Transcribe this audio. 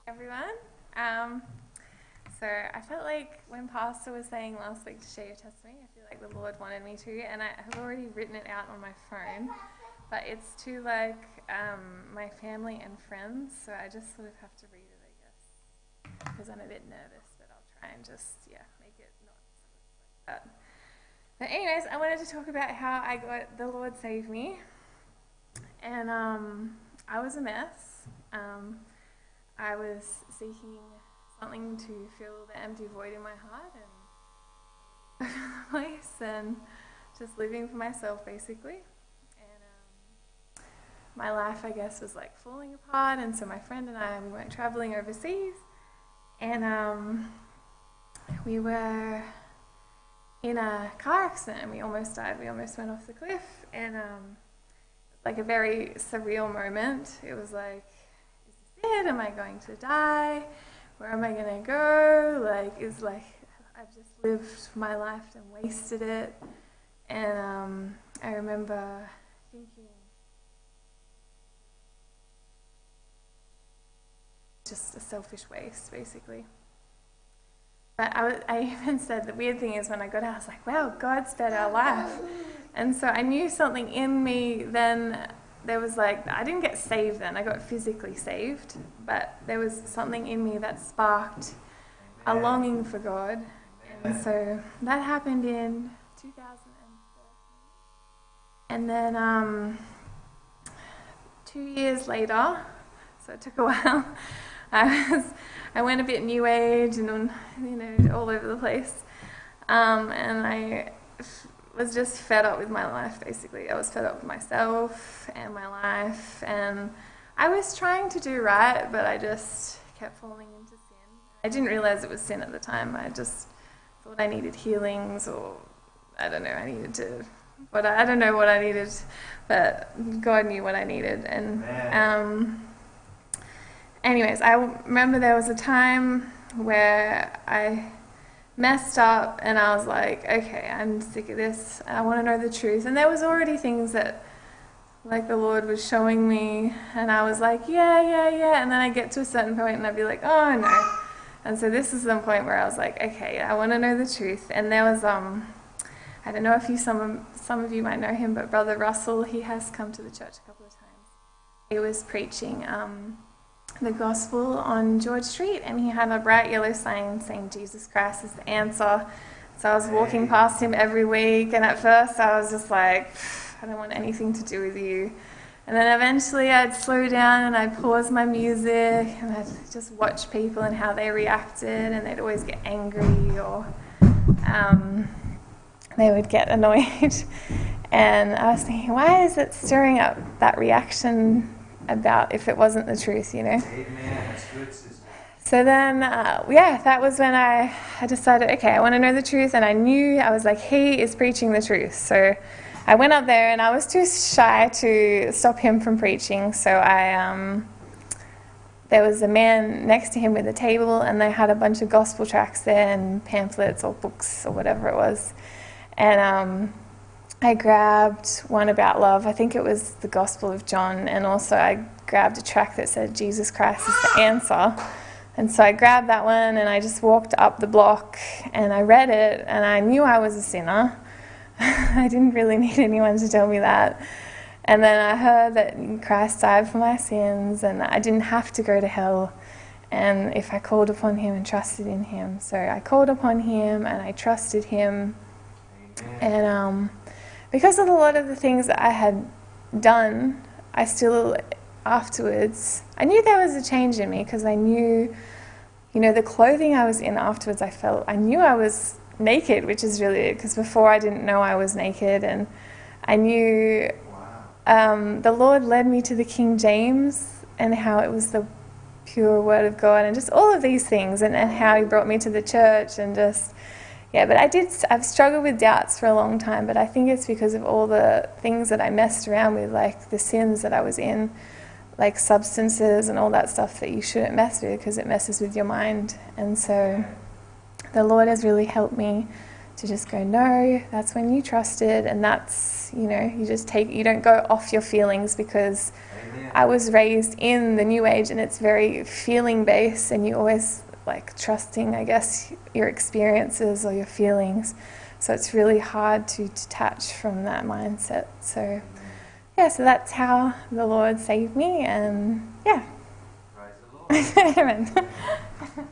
Everyone. So I felt like when Pastor was saying last week to share your testimony, I feel like the Lord wanted me to, and I have already written it out on my phone, but it's to my family and friends, so I just sort of have to read it, I guess, because I'm a bit nervous, but I'll try and just, make it not like that. But anyways, I wanted to talk about how I got the Lord saved me, and I was a mess. I was seeking something to fill the empty void in my heart and place and just living for myself basically. And my life, I guess, was like falling apart, and so my friend and we went traveling overseas, and we were in a car accident and we almost died. We almost went off the cliff, and like a very surreal moment. It was like, it? Am I going to die? Where am I going to go? I've just lived my life and wasted it. And I remember thinking, just a selfish waste, basically. But I even said, the weird thing is when I got out, I was like, wow, God spared our life. And so I knew something in me then. There was I didn't get saved then, I got physically saved, but there was something in me that sparked a longing for God. And so that happened in 2013. And then 2 years later, so it took a while, I went a bit new age and all over the place. And I was just fed up with my life, basically. I was fed up with myself and my life, and I was trying to do right, but I just kept falling into sin. I didn't realize it was sin at the time. I just thought I needed healings, or I don't know, I don't know what I needed, but God knew what I needed. And anyways, I remember there was a time where I messed up, and I was like, okay, I'm sick of this. I want to know the truth. And there was already things that, the Lord was showing me, and I was like, yeah. And then I get to a certain point, and I'd be like, oh no. And so this is the point where I was like, okay, I want to know the truth. And there was, I don't know if some of you might know him, but Brother Russell, he has come to the church a couple of times. He was preaching the gospel on George Street, and he had a bright yellow sign saying Jesus Christ is the answer. So I was walking past him every week, and at first I was just like, I don't want anything to do with you. And then eventually I'd slow down and I'd pause my music and I'd just watch people and how they reacted, and they'd always get angry or they would get annoyed. And I was thinking, why is it stirring up that reaction about if it wasn't the truth, Amen. That's good, sister. So then, that was when I decided, okay, I want to know the truth, and I was like, he is preaching the truth. So I went up there, and I was too shy to stop him from preaching, so there was a man next to him with a table, and they had a bunch of gospel tracts there, and pamphlets or books or whatever it was, and I grabbed one about love. I think it was the Gospel of John, and also I grabbed a tract that said Jesus Christ is the answer. And so I grabbed that one, and I just walked up the block, and I read it, and I knew I was a sinner. I didn't really need anyone to tell me that. And then I heard that Christ died for my sins, and I didn't have to go to hell, and if I called upon him and trusted in him. So I called upon him, and I trusted him. And because of a lot of the things that I had done, I still, afterwards, I knew there was a change in me, because I knew, the clothing I was in afterwards, I knew I was naked, which is really weird, because before I didn't know I was naked, and I knew the Lord led me to the King James, and how it was the pure word of God, and just all of these things, and how he brought me to the church, and just... Yeah, but I've struggled with doubts for a long time, but I think it's because of all the things that I messed around with, like the sins that I was in, like substances and all that stuff that you shouldn't mess with, because it messes with your mind. And so the Lord has really helped me to just go, no, that's when you trusted, and that's, you don't go off your feelings, because I was raised in the New Age, and it's very feeling based, and you always like trusting, I guess, your experiences or your feelings. So it's really hard to detach from that mindset. So yeah, so that's how the Lord saved me, and yeah. Praise the Lord. Amen.